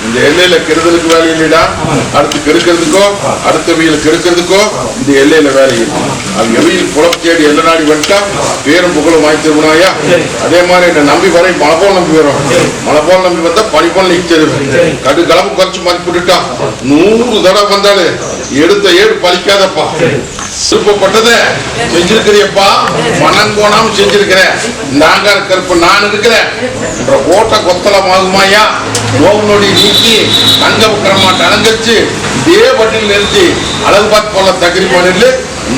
இந்த எல்லையில கெடுதலுக்கு வேலை இல்லைடா, அடுத்து கெடுக்கிறதுக்கோ அடுத்த வெயில் கெடுக்கிறதுக்கோ இந்த எல்லையில வேலை இல்லை. அது எவையில் புலம் தேடி எல்லை நாடி வந்துட்டா பேரும் புகழும் வாய்த்திருவனாயா. அதே மாதிரி என்ன நம்பி வரை மழை போல் நம்பி வரும், மழை போல் நம்பி வந்தா பனி போல் நிற்கிறது. கடு கலப்பு குறைச்சு மதிப்பிட்டுட்டா 100 தடவை வந்தாலும் எடுத்த ஏடு பலிக்காதப்பா. விருப்பப்பட்டத செஞ்சிருக்கிறியப்பா, மனம் கோணாம செஞ்சிருக்கிறேன். இந்த ஆங்கார கருப்பு நான் இருக்கிறேன் ஓட்ட கொத்தலம் ஆகுமாயா. நோவுனோடி நீக்கி தங்க விக்கிரமாட்ட அலங்கரிச்சு இதே வட்டியில் நிறுத்தி அழகு பார்த்து போல தகுதி பண்ணிட்டு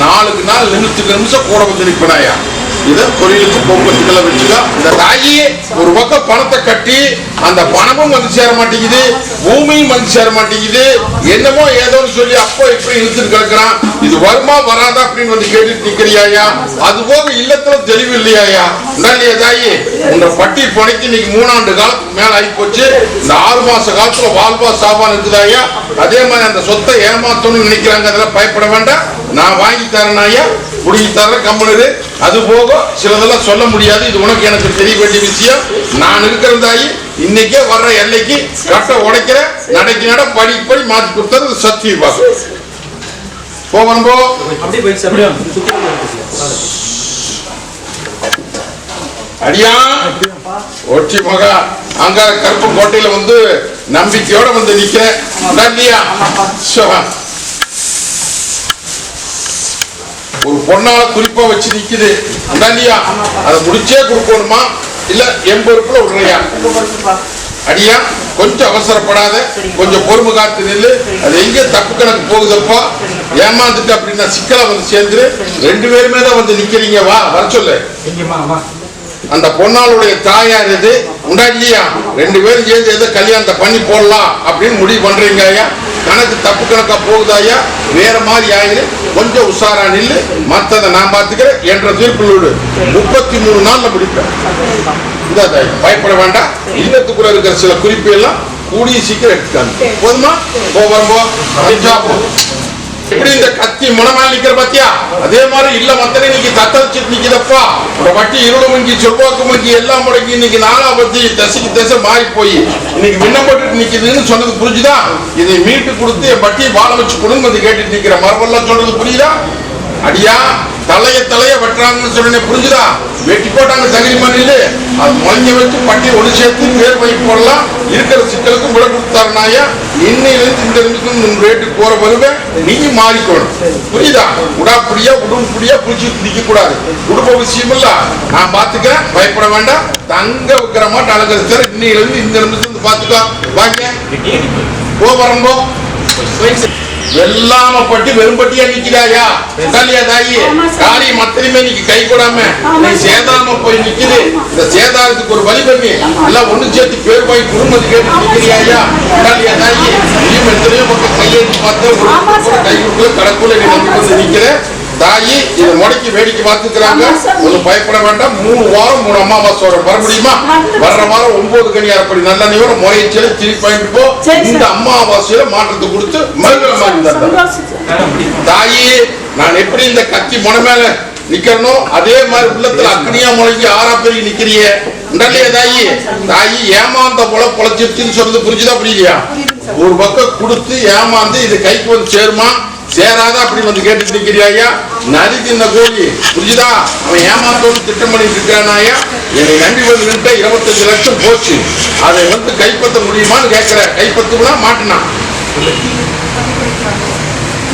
4க்கு நாள் நிமிஷம் கூட வந்து நிற்பனாயா. இதை தொழிலுக்கு போக்குவரத்துக்களை வச்சுக்கோ. இந்த தாயி ஒரு பக்கம் பணத்தை கட்டி அந்த பணமும் வந்து சேர மாட்டேங்குது, பூமியும் வந்து சேர மாட்டேங்குது. என்னமோ ஏதோன்னு சொல்லி அப்போ இப்படி இழுத்துட்டு கிடக்குறான். இது வருமா வராதா அப்படின்னு வந்து கேட்டுட்டு நிக்கிறியாயா. அது போக இல்லத்துல தெளிவு இல்லையாயா. இல்லையா தாயி, உங்க பட்டி பணிக்கு இன்னைக்கு 3 ஆண்டு காலத்துக்கு மேல ஆகி போச்சு. இந்த 6 மாச காலத்துல வாழ்வா சாபான் இருக்குதாயா. அதே மாதிரி அந்த சொத்தை ஏமாத்தணும்னு நினைக்கிறாங்க, அதெல்லாம் பயப்பட வேண்டாம். நான் வாங்கி தரேன் ஐயா, புடிங்கி தரேன் கம்பெனி. அது போக சிலதெல்லாம் சொல்ல முடியாது, இது உனக்கு எனக்கு தெரிய வேண்டிய விஷயம். நான் இருக்கிறதாயி இன்னைக்கே வர்ற எல்லைக்கு கட்ட உடைக்கிற நடைக்கு நட படி படி மாற்றி கொடுத்தது சத்தியம் பாக்கு போவன்போ. அடியா ஒற்றி மகா அங்க கருப்பு கோட்டையில வந்து நம்பிக்கையோட வந்து நிக்கிறேன். ஒரு பொண்ணால குறிப்பா வச்சு நிக்குது இல்லையா, அதை முடிச்சே கொடுக்கணுமா இல்ல எம்பொறுப்புல விடுறியா? அடியா கொஞ்சம் அவசரப்படாத, கொஞ்சம் பொறுமை காத்து நில்லு. அது எங்க தப்பு கணக்கு போகுதப்பா, ஏமாந்துட்டு அப்படின்னா சிக்கலை வந்து சேர்ந்து 2 பேருமே தான் வந்து நிக்கிறீங்க. வா வர சொல்லு. அந்த பொண்ணாளுடைய தாயார் இது உண்டா இல்லையா, 2 பேரும் சேர்ந்து எதோ கல்யாணத்தை பண்ணி போடலாம் அப்படின்னு முடிவு பண்றீங்க ஐயா. கணக்கு தப்பு கணக்கா போகுதாயா, வேற மாதிரி ஆயிரு. கொஞ்சம் உஷாரா நில்லு, மற்றதை நான் பார்த்துக்கிறேன் என்ற தீர்ப்பில் 33 நாள்ல முடிப்பேன். இந்த பயப்பட வேண்டாம். இல்லத்துக்குள்ள இருக்கிற சில குறிப்பு எல்லாம் கூடிய சீக்கிரம் எடுத்துக்காங்க. போதுமா? போவரம்போ எப்படி இந்த கத்தி முனமால் நிக்கிற பாத்தியா, அதே மாதிரி இல்ல மத்தனை இன்னைக்கு தத்தளிச்சுட்டு நிக்கிறப்பா. ஒரு வட்டி இருளு முங்கி செவ்வாக்கு முங்கி எல்லாம் முடங்கி இன்னைக்கு 4 பத்தி தசைக்கு தசை மாறி போய் இன்னைக்கு விண்ணப்பட்டு நிக்குதுன்னு சொன்னது புரிஞ்சுதா? இதை மீட்டு கொடுத்து என் வட்டியை வாழ வச்சு கொடுங்க வந்து கேட்டுட்டு நிக்கிற மரபெல்லாம் சொல்றது புரியுதா? அடியா தலைய வெட்டுறாங்கன்னு சொன்னே புரிஞ்சுதா? வெட்டி போட்டாங்க தகுதி மண்ணில் அது முளைஞ்ச வச்சு பட்டி ஒன்று சேர்த்து பேர் வாங்கி போடலாம். இருக்கிற சிக்கலுக்கும் விட கொடுத்தாருனாயா. இன்னையிலிருந்து இந்த நிமிஷம் ரேட்டுக்கு போற வருவேன், நீயும் மாறிக்கணும். புரியுதா? உடாப்படியா உடும்படியா புடிச்சு நிக்க கூடாது. உடுப்ப விஷயம் இல்ல, நான் பாத்துக்கிறேன், பயப்பட வேண்டாம். தங்க வைக்கிற மாட்டேன் அழகு. இன்னையிலிருந்து இந்த நிமிஷம் பாத்துக்கோ. வாங்க போ வரம்போ. வெள்ளாம பட்டி வெறும்பட்டியா நிக்கிறாயா இல்லையா தாயி? காரியம் மத்தனையுமே நீங்க கை கூடாம நீ சேதாரமா போய் நிக்குது. இந்த சேதாரத்துக்கு ஒரு வழி பண்ணி எல்லாம் ஒண்ணு சேர்த்து பேர் போய் குடும்பத்தை கேட்டு நிக்கிறியாயா இல்லையா தாயி? நீயும் எத்தனையோ பக்கம் கையெழுத்து பார்த்து கை கொடுக்கல கடக்குள்ள நீ நம்பி வந்து நிக்கிற தாயி. இதை முடக்கி வேடிக்கை பார்த்துக்கிறாங்க, ஒன்னும் பயப்பட வேண்டாம். 3 வாரம் 3 அமாவாசை வர முடியுமா? வர்ற வாரம் 9 கனியாரப்படி நல்ல நீரோட முறையச்சல திருப்பி வாங்கிட்டு போ. இந்த அமாவாசையில மாற்றத்தை கொடுத்து மறுபடியும் தாயி. நான் எப்படி இந்த கத்தி முனை மேல நிக்கிறனோ அதே மாதிரி உள்ளத்துல அக்னியா முளைக்கி 6 பெருகி நிக்கிறிய இல்லையா தாயி? தாயி ஏமாந்த போல பொழைச்சிருச்சுன்னு சொல்றது புரிஞ்சுதா புரியலையா? ஒரு பக்கம் கொடுத்து ஏமாந்து இது கைக்கு வந்து சேருமா சேராதா அப்படி வந்து கேட்டு நிக்கிறியா? நரிக்கு இந்த கோழி புரிஞ்சுதா? அவன் ஏமாத்தோடு திட்டம் பண்ணிட்டு இருக்கிறானாயா. என்னை நம்பி வந்து நின்று 25 லட்சம் போச்சு, அதை வந்து கைப்பற்ற முடியுமான்னு கேட்கிற. கைப்பற்றுனா மாட்டினான்.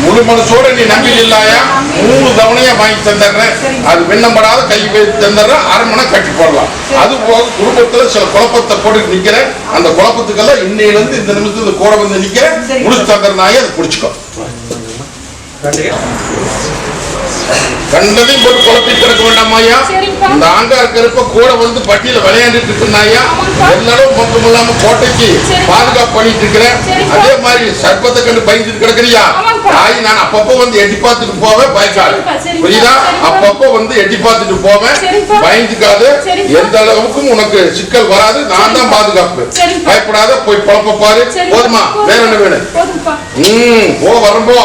முழு மனசோட நீ நம்பி இல்லாயா 3 தவணையா வாங்கி தந்துடுறேன். அது விண்ணப்படாத கை வைத்து தந்துடுறேன். 1/2 மணி கட்டி போடலாம். அது போக குடும்பத்துல சில குழப்பத்தை போட்டு நிக்கிறேன். அந்த குழப்பத்துக்கெல்லாம் இன்னையிலிருந்து இந்த நிமிஷத்துல கூட வந்து நிக்கிறேன். முடிச்சு தந்துடுறாயா, அதை பிடிச்சுக்கோ. கண்டதையும் போட்டு குழப்பி கிடக்க வேண்டாமாயா. இந்த ஆங்கார கருப்ப கூட வந்து பட்டியல விளையாண்டுட்டு இருந்தாயா. எல்லாரும் மொத்தம் இல்லாம கோட்டைக்கு பாதுகாப்பு பண்ணிட்டு இருக்கிறேன். அதே மாதிரி சர்ப்பத்தை கண்டு பயந்துட்டு கிடக்குறியா தாய்? நான் அப்பப்போ வந்து எட்டி பார்த்துட்டு போவேன், பயக்காது புரியுதா? அப்பப்போ வந்து எட்டி பார்த்துட்டு போவேன், பயந்துக்காது. எந்த அளவுக்கும் உனக்கு சிக்கல் வராது. நான் தான் பாதுகாப்பு, பயப்படாத. போய் குழப்ப பாரு. போதுமா? வேற என்ன வேணும்? போ வரம்போ.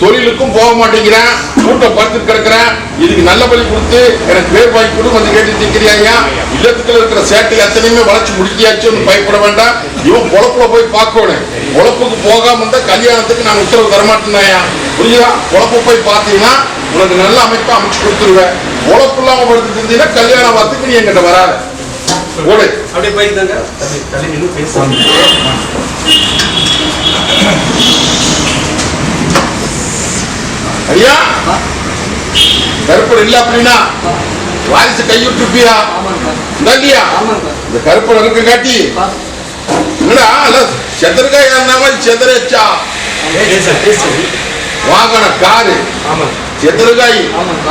தொழிலுக்கும் போக மாட்டேங்கிறேன், சூட்டை பார்த்துட்டு கிடக்குறேன், இதுக்கு நல்ல வழி கொடுத்து எனக்கு பேர் வாங்கி கொடு வந்து கேட்டு நிற்கிறியா? இல்லத்துக்குள்ள இருக்கிற சேட்டை அத்தனையுமே வளைச்சு முடிக்கியாச்சு, பயப்பட வேண்டாம். இவன் பொழப்புல போய் பார்க்கணும். பொழப்புக்கு போகாம இருந்தா கல்யாணத்துக்கு நான் உத்தரவு தரமாட்டேனாயா, புரியுதா? பொழப்பு போய் பார்த்தீங்கன்னா உனக்கு நல்ல அமைப்பா அமைச்சு கொடுத்துருவேன். பொழப்பு இல்லாம படுத்துட்டு இருந்தீங்கன்னா கல்யாணம் பார்த்துக்கு நீ என்கிட்ட வராது. ஓடு அப்படியே போயிருந்தாங்க. தள்ளி நின்று பேசுவாங்க. ஐயா கருப்பன் இல்ல அப்படின்னா வாரிசு கைவிட்டுருப்பியா? இல்லையா? இந்த கருப்பன் இருக்க காட்டி என்னடா செதற்காய் மாதிரி செதறச்சா வாகன காரு செதற்காய்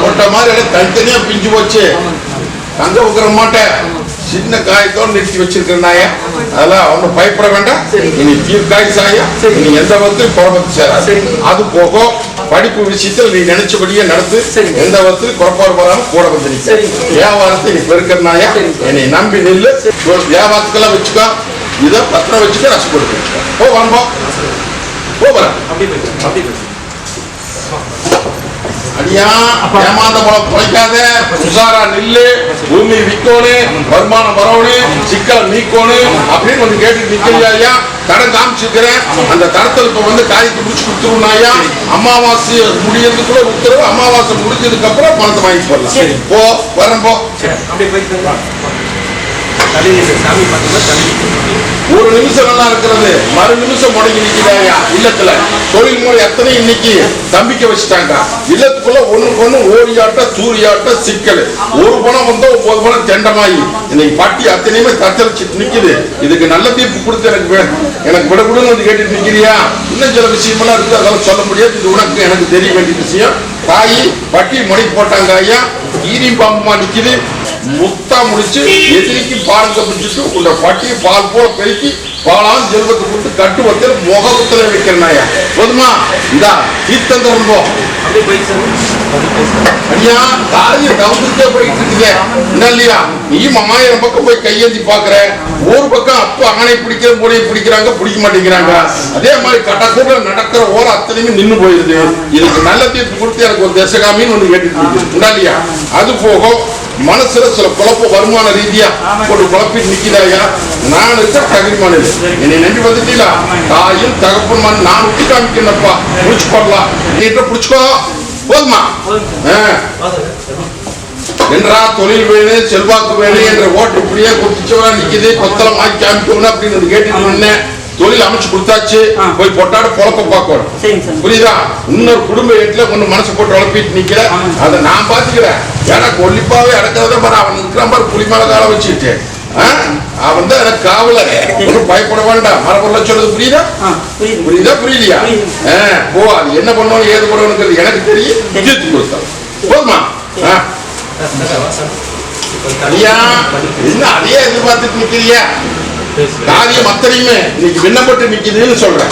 போட்ட மாதிரி தனித்தனியா பிஞ்சு போச்சு. தங்க வைக்கிற மாட்டேன், சின்ன காயத்தோடு நிறுத்தி வச்சிருக்கிறாயா? அதெல்லாம் ஒன்றும் பயப்பட வேண்டாம். இனி தீர்க்காய் சாயா, நீ எந்த விதத்திலும் குழப்பத்து சேராது. அது போக படிப்பு விஷயத்தில் நீ நினைச்சபடியே நடத்து, எந்த விதத்திலும் குழப்பாடு போறாம கூட வந்து நிற்க. வியாபாரத்தை நீ பெருக்கிறனாயா, என்னை நம்பி நில்லு. வியாபாரத்துக்கெல்லாம் வச்சுக்கோ, இதை பத்திரம் வச்சுக்க, ரசம் கொடுக்க போ. வரம்போ போறேன். அடியா ஏமாந்த போல குறைக்காத, உசாரா நில்லு. பூமி விற்கோனு, வருமானம் வரவணும், சிக்கல் நீக்கணும் அப்படின்னு வந்து கேட்டு நிக்கிறியா? தடம் காமிச்சிருக்கிறேன், அந்த தடத்தில் இப்ப வந்து காரியத்தை முடிச்சு கொடுத்துருவாயா? அமாவாசை முடியறதுக்குள்ள உத்தரவு, அமாவாசை முடிஞ்சதுக்கு அப்புறம் பணத்தை வாங்கி போடலாம். போ வரேன் போ. ஒரு நிமிஷம் நல்லா இருக்கிறது, மறு நிமிஷம் முடங்கி நிக்கிறாயா? இல்லத்துல தொழில் முறை எத்தனை இன்னைக்கு தம்பிக்க வச்சுட்டாங்க. இல்லத்துக்குள்ள ஒண்ணுக்கு ஒண்ணு ஓடியாட்ட தூரியாட்ட சிக்கல். ஒரு பணம் வந்தா 9 பணம் தெண்டமாயி இன்னைக்கு பட்டி அத்தனையுமே தத்தளிச்சுட்டு நிக்குது. இதுக்கு நல்ல தீர்ப்பு கொடுத்து எனக்கு விட கொடுன்னு வந்து கேட்டுட்டு நிக்கிறியா? இன்னும் சில விஷயமெல்லாம் இருக்கு, அதெல்லாம் சொல்ல முடியாது. இது உனக்கு எனக்கு தெரிய வேண்டிய விஷயம். தாயி பட்டி முனைக்கு போட்டாங்க ஐயா, ஈரி பாம்புமா நிக்குது. முத்தா முடிச்சு எதிரிக்கு பால் கப்பிச்சுட்டு உள்ள பட்டியை பால் போல பெருக்கி பாலாம் ஜெல்வத்தை கொடுத்து கட்டு வச்சு முகத்துல வைக்கிறனாயா? போதுமா? இதா தீர்த்தந்தரம் போ. ஐயா காரியம் தவிர்த்துட்டே போயிட்டு இருக்கீங்க இல்லையா? நீ 1000 பக்கம் போய் கையேந்தி பாக்குற. ஒரு பக்கம் அப்ப ஆணை பிடிக்கிற மூளையை பிடிக்கிறாங்க, பிடிக்க மாட்டேங்கிறாங்க. அதே மாதிரி கட்டக்கூட நடக்கிற ஓரம் அத்தனையுமே நின்று போயிருது. இதுக்கு நல்ல தீர்ப்பு கொடுத்து எனக்கு ஒரு தசகாமின்னு ஒண்ணு கேட்டுட்டு இருக்கு இல்லையா? அது போக மனசுல சில குழப்ப வருமான ரீதியா ஒரு குழப்பிட்டு நிக்கிறாயா? நான் இருக்க தகுதிமான என்னை நம்பி வந்துட்டீங்களா? தாயும் தகப்பன் நான் விட்டு காமிக்கிறேன்ப்பா. புடிச்சு போடலாம், நீட்ட புடிச்சுக்கோ. போதுமா? என்றா தொழில் வேணும், செல்வாக்கு வேணும் என்ற ஓட்டு இப்படியே குடிச்சவரா நிக்குது. கொத்தலம் ஆக்கி காமிக்கணும் அப்படின்னு கேட்டு தொழில் அமைச்சு கொடுத்தாச்சு. போய் பொட்டாட பொழப்ப பார்க்கணும், புரியுதா? இன்னொரு குடும்ப வீட்டுல ஒண்ணு மனசு போட்டு உழப்பிட்டு நிக்கிற, அதை நான் பாத்துக்கிறேன். எனக்கு ஒல்லிப்பாவே அடக்கிறத பாரு, அவன் இருக்கிறான் பாரு புலி மேல கால வச்சுட்டு. அவன் தான் எனக்கு காவலர், ஒன்றும் பயப்பட வேண்டாம். மரபொருள சொல்றது புரியுதா? புரியுதா புரியலையா? போ, அது என்ன பண்ணணும் ஏது பண்ணணுங்கிறது எனக்கு தெரியும். தீர்த்து கொடுத்தா போதுமா? ஐயா என்ன அதையே எதிர்பார்த்துட்டு நிக்கிறியா? காரியம் அத்தனையுமே இன்னைக்கு விண்ணப்பட்டு நிக்குதுன்னு சொல்றேன்.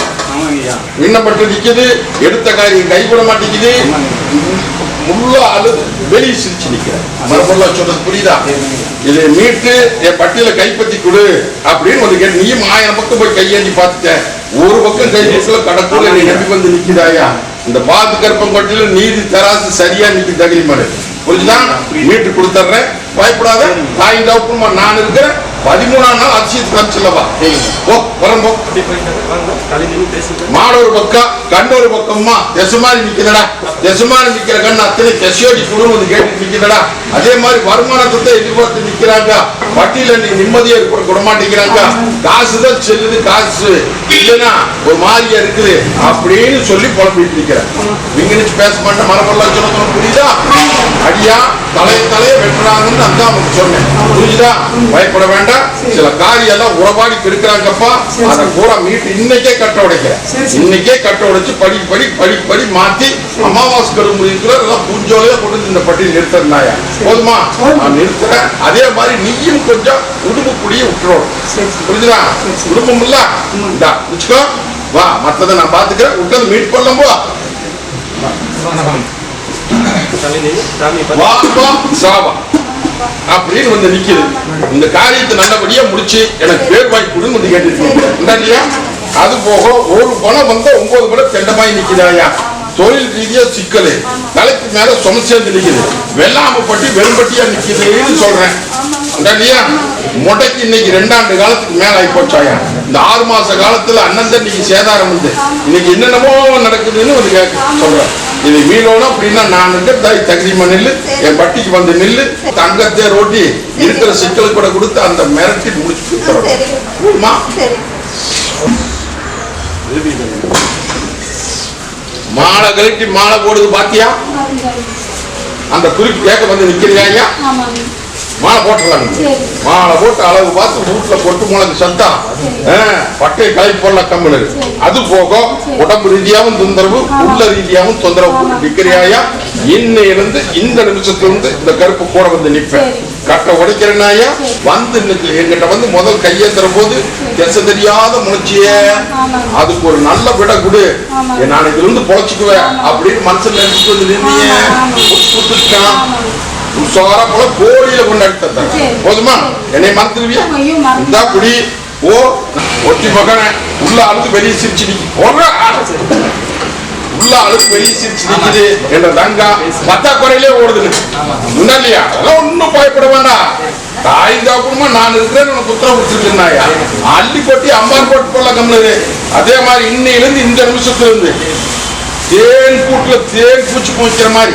விண்ணப்பட்டு நிக்குது, எடுத்த காரியம் கைகூட மாட்டேங்குது. முள்ள அழுது வெளியே சிரிச்சு நிக்கிறேன். மரபொருளா சொல்றது புரியுதா? இதை மீட்டு என் பட்டியல கைப்பற்றி கொடு அப்படின்னு வந்து கேட்டு நீயும் 1000 பக்கம் போய் கையேந்தி பார்த்துட்ட. ஒரு பக்கம் கைப்பற்றில கடற்கூட நீ நம்பி வந்து நிக்குதாயா? இந்த பாத்து கருப்பம்பட்டியில நீதி தராசு சரியா நிக்கு தகுதிமாடு, புரிஞ்சுதான்? மீட்டு கொடுத்துட்றேன், பயப்படாத. தாய் தகப்பனுமா நான் இருக்கிறேன். 13ஆம் நாள் அதிசயத்துக்கு அனுப்பிச்சல்லவா? போ வரம்போ. மாடொரு பக்கம் கண்டொரு பக்கம்மா தெசுமாரி நிக்குதடா. தெசுமாரி நிக்கிற கண் அத்தனை கெசியோடி குழு வந்து கேட்டு நிக்குதடா. அதே மாதிரி வருமானத்தை எதிர்பார்த்து நிக்கிறாங்க. பட்டியல நீ நிம்மதியா இருக்க கூட மாட்டேங்கிறாங்க. காசுதான் செல்லுது, காசு இல்லைன்னா ஒரு மாதிரியா இருக்குது அப்படின்னு சொல்லி புலம்பிட்டு நிக்கிறேன். இங்கிலீஷ் பேச மாட்டேன். மரபொருளா சொல்ல புரியுதா? அடியா தலைய வெட்டுறாங்கன்னு அதான் அவனுக்கு சொன்னேன், புரியுதா? பயப்பட வேண்டாம். சில காரியம் எல்லாம் உறவாடி இருக்கிறாங்கப்பா. அதை பூரா மீட்டு இன்னைக்கே கட்ட உடைக்கிறேன். இன்னைக்கே கட்ட உடைச்சு படி மாத்தி அமாவாசை கருமுறைக்குள்ள எல்லாம் பூஞ்சோலையா கொண்டு இந்த பட்டியல் நிறுத்தினாயா? போதுமா? நான் நிறுத்துறேன். அதே மாதிரி நீயும் கொஞ்சம் உடுப்பு புடிய விட்டுறோம், புரிஞ்சுதா? குடும்பம் இல்ல இந்தா வச்சுக்கோ. வா, மற்றதை நான் பாத்துக்கிறேன். விட்டது மீட் பண்ணலாம். போ அப்படின்னு வந்து நிக்குது. இந்த காரியத்தை நல்லபடியா முடிச்சு எனக்கு பேர் வாங்கி கொடுன்னு வந்து கேட்டு. அது போக ஒரு பணம் வந்தா 9 பணம் தெண்டமாய் நிக்குதாயா? தொழில் ரீதியா சிக்கல், தலைக்கு மேல சும சேர்ந்து நிக்குது, வெள்ளாம பட்டி வெறும்பட்டியா நிக்குதுன்னு சொல்றேன் இல்லையா? முட்டைக்கு இன்னைக்கு 2 ஆண்டு காலத்துக்கு மேல ஆகி போச்சாயா. இந்த 6 மாச காலத்துல அண்ணன் இன்னைக்கு சேதாரம் வந்து இன்னைக்கு என்னென்னமோ நடக்குதுன்னு வந்து சொல்றேன். இதை மீளணும் அப்படின்னா நான் தகுதிமா நெல்லு என் பட்டிக்கு வந்து நெல்லு தங்கத்தை ரோட்டி இருக்கிற சிக்கல் கூட கொடுத்து அந்த மிரட்டி முடிச்சு மாலை கழட்டி மாலை போடுது பாத்தியா? அந்த குறிப்பு கேட்க வந்து நிக்கிறீங்க. மாலை போட்டுலாம், மாலை போட்டு அளவு பார்த்து வீட்டுல பொட்டு மிளகு சத்தா பட்டை களை போடலாம் கம்மல். அது போக உடம்பு ரீதியாவும் தொந்தரவு, உள்ள ரீதியாவும் தொந்தரவு நிக்கிறியாயா. இன்னையிலிருந்து இந்த நிமிஷத்துல இந்த கருப்பு கூட வந்து நிப்பேன். கட்டை உடைக்கிறனாயா வந்து இன்னைக்கு என்கிட்ட வந்து முதல் கையேந்துற போது திசை தெரியாத முயற்சிய அதுக்கு ஒரு நல்ல விட கொடு, நான் இதுல இருந்து பொழைச்சுக்குவேன் அப்படின்னு மனசுல நினைச்சிட்டு வந்து நின்னீங்க. உஷாரா போல கோடியில கொண்டாடி தந்தாங்க. போதுமா? என்னை மறந்துடுவியா? இந்த குடி ஓ ஒட்டி மகன உள்ள அழுது வெளியே சிரிச்சு உள்ள அழுது வெளியே சிரிச்சு நிக்குது என்ற தங்கா பத்தா குறையிலே ஓடுது இல்லையா? அதெல்லாம் ஒன்னும் பயப்பட வேண்டாம். தாய் தாப்புமா நான் இருக்கிறேன்னு உனக்கு உத்தரவு கொடுத்துருக்கேன்னாயா அள்ளி கொட்டி அம்பார் போட்டு போடலாம் கம்முனது. அதே மாதிரி இன்னையிலிருந்து இந்த நிமிஷத்துல இருந்து தேன் கூட்டுல தேன் பூச்சி பூச்சிக்கிற மாதிரி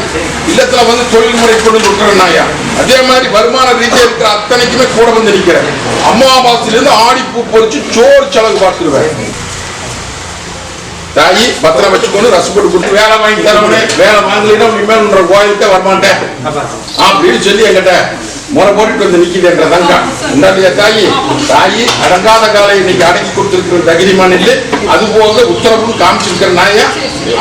இல்லத்துல வந்து தொழில் முறை கொண்டு விட்டுறனாயா. அதே மாதிரி வருமான ரீதியா இருக்கிற அத்தனைக்குமே கூட வந்து நிக்கிறேன். அமாவாசையில இருந்து ஆடி பூ பொறிச்சு சோறு செலவு பார்த்துருவேன். தாயி பத்திரம் வச்சுக்கொண்டு ரசம் போட்டு கொடுத்து வேலை வாங்கி தரவனே, வேலை வாங்கலைன்னா இனிமேல் கோயிலுக்கு வரமாட்டேன் அப்படின்னு சொல்லி என்கிட்ட முறை போட்டுட்டு வந்து நிக்குதுன்ற தங்கா உண்டாலியா தாயி. தாயி அடங்காத காலை இன்னைக்கு அடக்கி கொடுத்திருக்கிற தகுதிமான இல்லை. அது போக உத்தரவு காமிச்சிருக்கிற நாயா.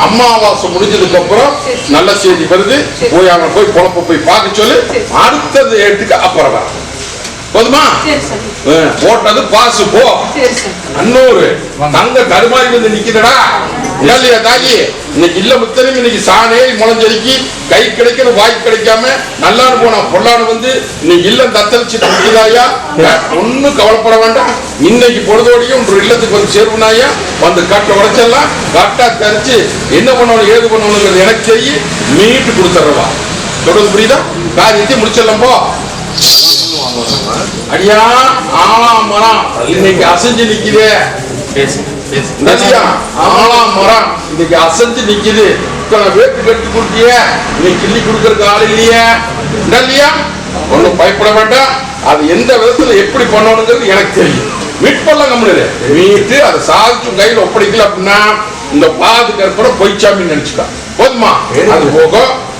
அமாவாசை முடிஞ்சதுக்கு அப்புறம் நல்ல செய்தி வருது, போய் அவன் போய் குழப்ப போய் பார்க்க சொல்லு. அடுத்தது ஏட்டுக்கு அப்புறம் வர போதுமா? போட்டது பாசு போ. அன்னூறு தங்க கருமாறி வந்து நிக்கிறடா இல்லையா தாயி. இன்னைக்கு இல்ல முத்தனையும் இன்னைக்கு சாணே முளைஞ்சடிக்கி கை கிடைக்கிற வாய் கிடைக்காம நல்லான்னு போனா பொல்லான்னு வந்து இன்னைக்கு இல்லம் தத்தளிச்சுட்டு நிற்கிறாயா. ஒன்னும் கவலைப்பட வேண்டாம். இன்னைக்கு பொழுதோடையும் ஒரு இல்லத்துக்கு வந்து சேருவனாயா. வந்து கட்டை உடைச்செல்லாம் கட்டா தரிச்சு என்ன பண்ணணும் ஏது பண்ணணுங்கிறது எனக்கு செய்ய மீட்டு கொடுத்துறவா. தொடர்ந்து புரியுதா? காரியத்தை முடிச்சிடலாம் போ. அடியா ஆளாம் மரம் இன்னைக்கு அசைஞ்சு நிக்குது. ஆளாம் மரம் இன்னைக்கு அசைஞ்சு நிக்குது. வேட்டு கட்டி கொடுத்திய இன்னைக்கு கிள்ளி கொடுக்கறதுக்கு ஆள் இல்லையா இல்லையா? ஒன்னும் பயப்பட வேண்டாம். அது எந்த விதத்துல எப்படி பண்ணணுங்கிறது எனக்கு தெரியும். மீட் பண்ணலாம் கம்முனு மீட்டு அதை சாதிச்சு கையில் ஒப்படைக்கல அப்படின்னா இந்த பாது கற்பனை பொய்ச்சாமி நினைச்சுக்கா. போதுமா? அது போக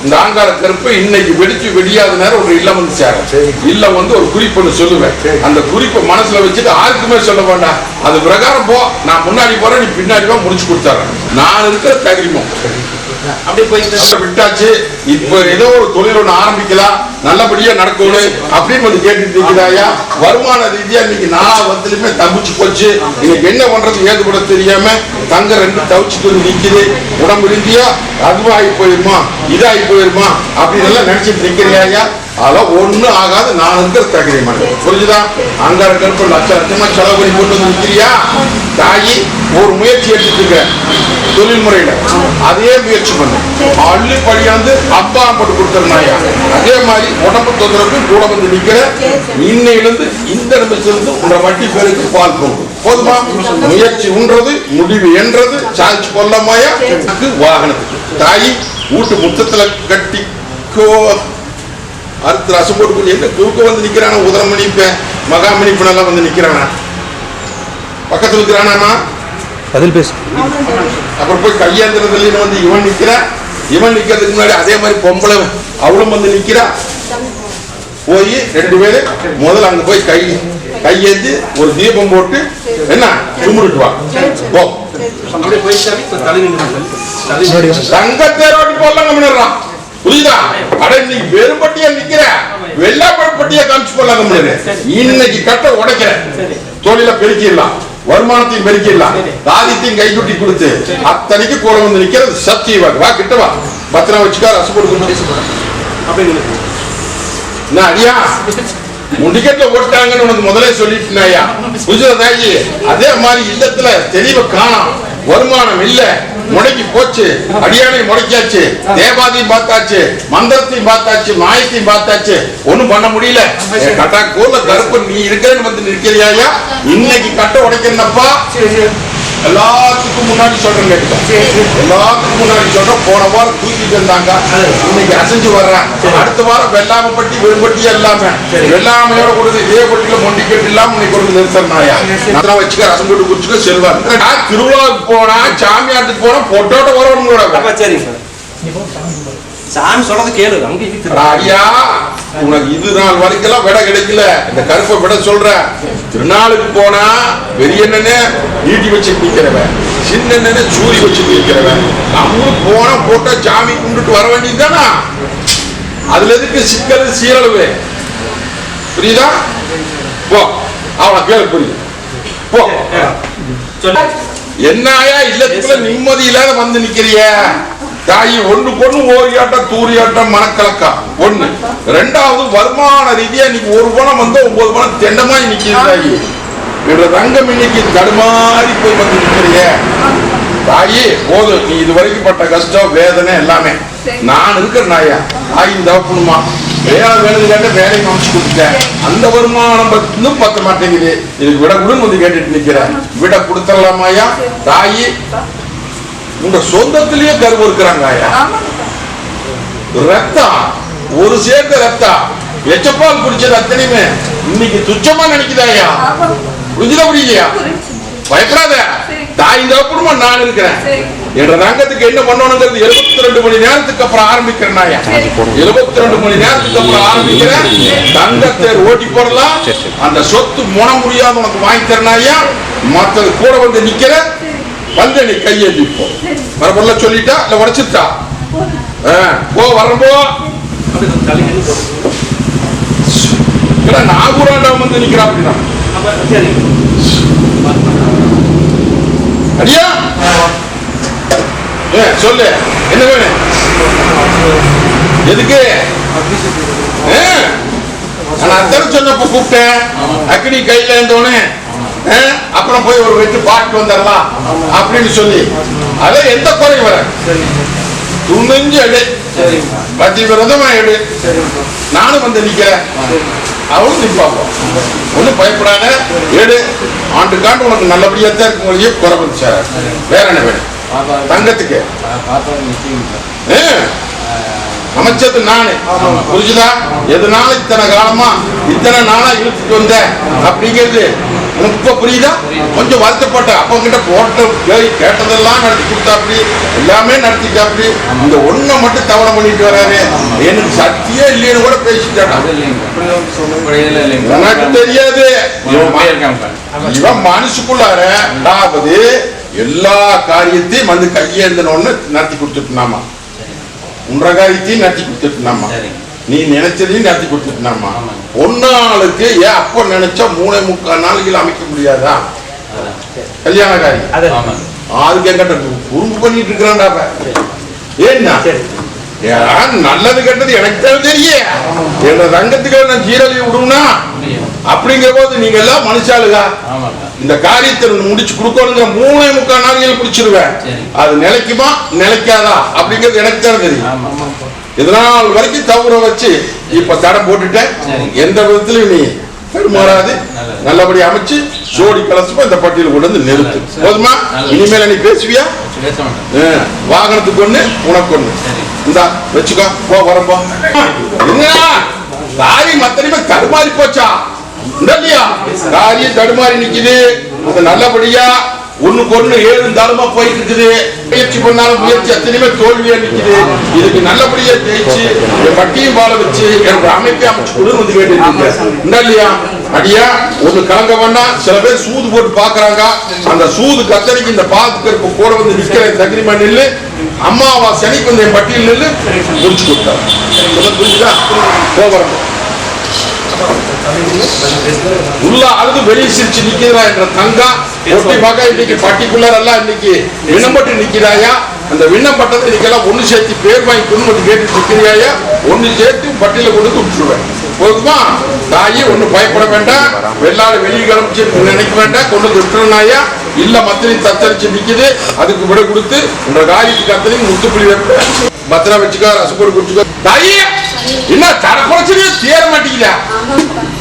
இந்த ஆங்கார கருப்பு இன்னைக்கு வெடிச்சு வெடியாத நேரம் ஒரு இல்லம் வந்து சேரும். இல்லம் வந்து ஒரு குறிப்பு சொல்லுவேன். அந்த குறிப்பை மனசுல வச்சுட்டு யாருக்குமே சொல்ல வேண்டாம். அது பிரகாரம் போ. நான் முன்னாடி போறேன், நீ பின்னாடி போ, முடிச்சு கொடுத்துறேன். நான் இருக்கிற தகுதிமோ அப்படி போய் விட்டாச்சு. இப்ப ஏதோ ஒரு தொழில் ஒண்ணு ஆரம்பிக்கலாம், நல்லபடியா நடக்கணும் அப்படின்னு வந்து கேட்டுட்டு இருக்கிறாயா. வருமான ரீதியா இன்னைக்கு 4 வருஷத்துலயுமே தப்பிச்சு போச்சு. இன்னைக்கு என்ன பண்றது ஏது கூட தெரியாம தங்க 2 தவிச்சுட்டு வந்து நிக்குது. உடம்பு ரீதியா அதுவாகி போயிருமா இதாகி போயிருமா அப்படின்னு எல்லாம் நினைச்சிட்டு நிக்கிறியா. அதெல்லாம் ஒண்ணும் ஆகாது. நான் இருக்கிற தகுதிமா புரிஞ்சுதா? அங்க கருப்பு லட்ச லட்சமா செலவு பண்ணி கொண்டு வந்து நிக்கிறியா. தாயி ஒரு முயற்சி எடுத்துட்டு இருக்க தொழில் முறையில அதே முயற்சி பண்ணு. அள்ளி படியாந்து அப்பா போட்டு கொடுத்துருந்தாயா. அதே மாதிரி உடம்பு தொந்தரவு கூட வந்து நிக்கிற. இன்னையிலிருந்து இந்த நிமிஷத்திலிருந்து உங்க வட்டி பேருக்கு பால் போகும். போதுமா? முயற்சி உண்றது முடிவு என்றது சாய்ச்சி கொள்ளமாயா. வாகனத்துக்கு தாயி வீட்டு முத்தத்துல கட்டிக்கோ. அடுத்து ரசம் போட்டு என்ன தூக்க வந்து நிக்கிறானா. உதரமணி மகாமணிப்பெல்லாம் வந்து நிக்கிறானா. பக்கத்துல இருக்கிறானா பதில் பேசு. அப்புறம் போய் கையேந்திரத்துல வந்து இவன் நிக்கிறான். இவன் நிக்கிறதுக்கு முன்னாடி அதே மாதிரி பொம்பளை அவளும் வந்து நிக்கிறா. போய் 2 பேரும் முதல்ல அங்க போய் கையேந்தி ஒரு தீபம் போட்டு என்ன கும்பிட்டு வா. தங்கத்தேரோட்டி போடலாம் கம்மிடுறான். புரியுதா? அட இன்னைக்கு வெறும்பட்டியா நிக்கிற வெள்ளாப்பட்டியா காமிச்சு போடலாம் கம்மிடு. இன்னைக்கு கட்ட உடைக்கிற தொழில பெருக்கிடலாம், வருமானத்தையும் பெருக்கிடலாம், தாதியத்தையும் கை குட்டி கொடுத்து அத்தனைக்கு கூட வந்து நிக்கிறது சத்தியவாக. வா கிட்ட வா. பத்திரம் வச்சுக்கா. ரசம் கொடுக்கணும் அடியா. முடிக்கட்டுல போட்டாங்கன்னு உனக்கு முதலே சொல்லிட்டுனாயா. புரியுதா தாயி? அதே மாதிரி இல்லத்துல தெளிவை காணும். வருமானம் இல்ல, முடக்கி போச்சு, அடியானை முடக்கியாச்சு, தேவாதையும் பார்த்தாச்சு, மந்திரத்தையும் பார்த்தாச்சு, மாயத்தையும் பார்த்தாச்சு, ஒண்ணும் பண்ண முடியல. கட்டாக்கூர்ல கருப்பு நீ இருக்கிறேன்னு வந்து நிற்கிறியாயா? இன்னைக்கு கட்ட உடைக்கிறப்பா எல்லாத்துக்கும் முன்னாடி சொல்றேன், எல்லாத்துக்கும் முன்னாடி சொல்றேன். போன வாரம் தூக்கிட்டு இருந்தாங்க, இன்னைக்கு அசைஞ்சு வர்றேன். அடுத்த வாரம் வெள்ளாமப்பட்டி வெறும்பட்டி எல்லாமே வெள்ளாமையோட கொடுத்து இதே பட்டியில மொண்டி கட்டு இல்லாம இன்னைக்கு கொடுத்து நிறுத்தினாயா? நான் வச்சுக்க ரசம் போட்டு குடிச்சுக்க செல்வார். திருவிழாவுக்கு போனா சாமியாட்டுக்கு போனா பொட்டோட்ட வரணும். சரி சாமி சொல்றது கேளு. ஐயா உனக்கு இது நாள் வரைக்கும் விட கிடைக்கல. இந்த கருப்பை விட சொல்ற. திருநாளுக்கு போனா பெரிய என்னன்னு ஈட்டி வச்சு நிக்கிறவன், சின்ன என்னன்னு சூரி வச்சு நிக்கிறவன். நம்மளும் போனா போட்டா சாமி கும்பிட்டு வர வேண்டியதுதானா? அதுல எதுக்கு சிக்கல் சீரழிவு? புரியுதா? போ அவனை கேளு, புரியுது? போ. என்னாயா இல்லத்துக்குள்ள நிம்மதி இல்லாத வந்து நிக்கிறிய? தாயி ஒண்ணு பொண்ணு ஓரியாட்டம் தூரியாட்டம் மனக்கலக்கம் ஒண்ணு. ரெண்டாவது வருமான ரீதியா இன்னைக்கு ஒரு பணம் வந்து 9 பணம் தெண்டமா நிக்குது தாயி. ரங்கம் இன்னைக்கு தடுமாறி போய் வந்து நிக்கிறிய தாயி. போதும், நீ இது வரைக்கும் பட்ட கஷ்டம் வேதனை எல்லாமே நான் இருக்கிற நாயா. தாயின் தவப்பணுமா வேலை வேணும்னு கேட்ட வேலையை அமைச்சு கொடுத்துட்டேன். அந்த வருமானம் இன்னும் பத்த மாட்டேங்குது. இதுக்கு விட கொடுன்னு வந்து கேட்டுட்டு நிக்கிறேன். விட கொடுத்துடலாமாயா? தாயி உங்க சொந்தத்திலேயே கருவு இருக்கிறாங்க. ரத்தம் ஒரு சேர்ந்த ரத்தம் எச்சப்பால் குடிச்சது அத்தனையுமே இன்னைக்கு துச்சமா நினைக்குதாயா? புரிஞ்சுதா புரியலையா? பயப்படாத, தாய் தகப்பனுமா நான் இருக்கிறேன். என்ற ரங்கத்துக்கு என்ன பண்ணணுங்கிறது 72 மணி நேரத்துக்கு அப்புறம் ஆரம்பிக்கிறேன். 72 மணி நேரத்துக்கு அப்புறம் ஆரம்பிக்கிறேன். தங்கத்தேர் ஓட்டி போடலாம். அந்த சொத்து முன முடியாத உனக்கு வாங்கி தரனாயா? மற்றது கூட வந்து நிக்கிற வந்து நீ கையெழுதி போ. மரபொருள சொல்லிட்டா இல்ல உடைச்சிட்டா? போ வரம்போ. நாகூராண்டா வந்து நிக்கிறா அப்படின்னா அடியா சொல்லு, என்ன வேணும்? எதுக்கு? நான் அத்தனை சொன்னப்ப கூப்பிட்டேன். அக்னி கையில இருந்தோன்னு அப்புறம் போய் ஒரு வெட்டு பாட்டு வந்துடலாம் அப்படின்னு சொல்லி அத எந்த குறை வர துணிஞ்சு எடு, பத்தி விரதமா எடு. நானும் வந்து நிக்கிறேன், அவளும் நிற்பாப்போம். ஒன்னும் பயப்படாத, எடு. ஆண்டுக்காண்டு உனக்கு நல்லபடியா தான் இருக்கும். குறை வந்துச்சா? வேற என்ன வேணும்? தங்கத்துக்கு அமைச்சது நானு, புரிஞ்சுதா? எதனால இத்தனை காலமா இத்தனை நாளா இழுத்துட்டு வந்த அப்படிங்கிறது இப்ப புரியுதா? கொஞ்சம் வருத்தப்பட்ட அப்ப கிட்ட போட்ட கேட்டதெல்லாம் நடத்தி கொடுத்தாப்படி, எல்லாமே நடத்திட்டாப்படி. இந்த ஒண்ண மட்டும் தவணை பண்ணிட்டு வராரு. எனக்கு சத்தியே இல்லைன்னு கூட பேசிட்டான். உனக்கு தெரியாது, இவன் மனசுக்குள்ளார அதாவது எல்லா காரியத்தையும் வந்து கையேந்தனோன்னு நடத்தி கொடுத்துட்டுனாமா. உன்ற காரியத்தையும் நடத்தி கொடுத்துட்டுனாமா. நீ நினைச்சதையும் நடத்தி கொடுத்துட்டுனாமா. ஒன்னாளுக்கு ஏன் அப்ப நினைச்சா 3.25 நாளைக்கு அமைக்க முடியாதா கல்யாண காரியம்? அதுக்கு என்கிட்ட குறும்பு பண்ணிட்டு இருக்கிறான்டா. ஏன்னா நல்லது கெட்டது எனக்கு தான் தெரியும். என்ற ரங்கத்துக்கு நான் ஜீரலை விடுனா அப்படிங்கிற போது நீங்க எல்லாம் மனுஷாளுங்க இந்த காரியத்தை முடிச்சு கொடுக்கணுங்கிற 3.25 நாளைகள் குடிச்சிருவேன். அது நிலைக்குமா நிலைக்காதா அப்படிங்கிறது எனக்கு தான் தெரியும். இதனால் வரைக்கும் தவற வச்சு இப்ப தடம் போட்டுட்டேன். எந்த விதத்திலும் நீ பெருமாறாது நல்லபடி அமைச்சு சோடி கலசமா இந்த பட்டியல் கொண்டு வந்து நிறுத்து. போதுமா? இனிமேல நீ பேசுவியா? வாகனத்துக்கு ஒண்ணு உனக்கு ஒண்ணு இந்தா வச்சுக்கோ. போ வரப்போ. என்ன காரியம் அத்தனையுமே தடுமாறி போச்சா? இல்லையா? காரியம் தடுமாறி நிக்குது. அது நல்லபடியா ஒண்ணுக்கு ஒண்ணு 7 தாளமா போயிட்டு இருக்குது. முயற்சி பண்ணாலும் முயற்சி அத்தனையுமே தோல்வியா நிக்குது. இதுக்கு நல்லபடியா ஜெயிச்சு பட்டியும் பால வச்சு எனக்கு அமைப்பை அமைச்சு கொடு வந்து கேட்டு இல்லையா? அடியா ஒண்ணு கலங்க வேணா. சில பேர் சூது போட்டு பாக்குறாங்க. அந்த சூது கத்தனைக்கு இந்த பாத்துக்கு கூட வந்து நிக்கிற தகிரிமா நெல்லு அம்மாவாசை அன்னைக்கு வந்து என் பட்டியல் நெல்லு முடிச்சு கொடுத்தாரு. புரிஞ்சுதா? போகிறோம் உள்ள அழுது வெளியே சிரிச்சு நிக்கிறா என்ற தங்கா ஒட்டி பார்க்க இன்னைக்கு பர்டிகுலர் எல்லாம் இன்னைக்கு விண்ணப்பட்டு நிக்கிறாயா? அந்த விண்ணப்பட்டத்தை இன்னைக்கெல்லாம் ஒண்ணு சேர்த்து பேர் வாங்கி கொண்டு கேட்டு நிக்கிறியாயா? ஒண்ணு சேர்த்து பட்டியல கொண்டு விட்டுருவேன். போதுமா? தாயி ஒண்ணு பயப்பட வேண்டாம். வெள்ளாடு வெளியே கிளம்பிச்சு நினைக்க வேண்டாம். கொண்டு விட்டுருனாயா? இல்ல மத்திரி தத்தரிச்சு நிக்குது, அதுக்கு விட கொடுத்து உங்க காரியத்துக்கு அத்தனையும் முத்துப்புள்ளி வைப்ப. பத்திரம் வச்சுக்கோ, ரசப்பொடி குடிச்சுக்கோ. தாயி என்ன தட பிரச்சனையே தீர மாட்டேங்குதா?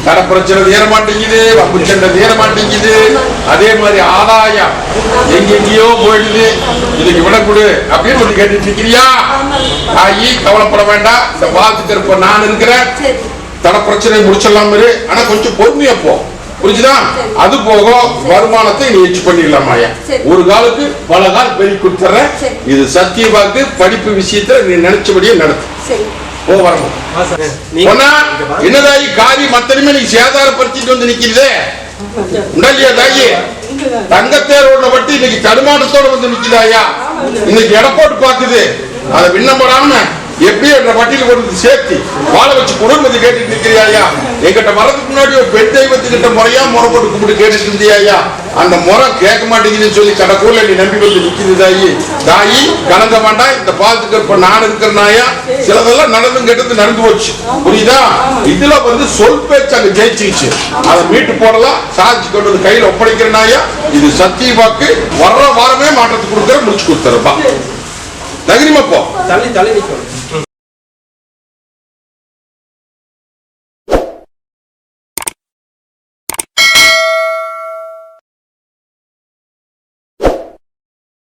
தட பிரச்சனை தீர மாட்டேங்குது, வம்பு சண்டை தீர மாட்டேங்குது. அதே மாதிரி ஆதாயம் எங்கெங்கயோ போயிடுது. இதுக்கு விட கொடு அப்படின்னு சொல்லி கேட்டுட்டு இருக்கிறியா? தாயி கவலைப்பட வேண்டாம், இந்த வாழ்த்துக்கு இருப்ப நான் இருக்கிறேன். தட பிரச்சனை முடிச்சிடலாம். ஆனா கொஞ்சம் பொறுமையா போ, புரிஞ்சுதா? அது போக வருமானத்தை நீ எச்சு பண்ணிடலாமாயா. ஒரு காலுக்கு பல கால் பெருக்கி கொடுத்துற. இது சத்திய வாக்கு. படிப்பு விஷயத்துல நீ நினைச்சபடியே நடத்து. போ வரணும். என்னதாயி காரியம் மத்தனையுமே நீ சேதாரப்படுத்திட்டு வந்து நிக்கிறதே உண்டல்லையா தாயி? தங்கத்தேரோட வட்டி இன்னைக்கு தடுமாட்டத்தோட வந்து நிக்குதாயா? இன்னைக்கு எடை போட்டு பாக்குது. அதை விண்ணப்படாம எப்படியோ என்ற வட்டியில் கொண்டு சேர்த்து வாழ வச்சு குடும்பத்தை கேட்டுட்டு இருக்கிறியா? எங்கிட்ட வரதுக்கு முன்னாடி ஒரு பெண் தெய்வத்துக்கிட்ட முறையா முறை போட்டு கும்பிட்டு கேட்டுட்டு இருந்தியா? அந்த முறை கேட்க மாட்டேங்குதுன்னு சொல்லி கடற்கூர்ல நீ நம்பி வந்து நிக்குது தாயி. தாயி கலங்க வேண்டாம், இந்த பாலத்துக்கு இப்ப நான் இருக்கிறனாயா. சிலதெல்லாம் நடந்து கெட்டது நடந்து போச்சு, புரியுதா? இதுல வந்து சொல் பேச்சு அங்க ஜெயிச்சிச்சு. அதை மீட்டு போடலாம், சாதிச்சு கொண்டு வந்து கையில ஒப்படைக்கிறனாயா. இது சத்திய வாக்கு. வர்ற வாரமே மாற்றத்துக்கு கொடுக்குற முடிச்சு கொடுத்துறப்பா. நகரிமா போ. தள்ளி நிக்கணும்.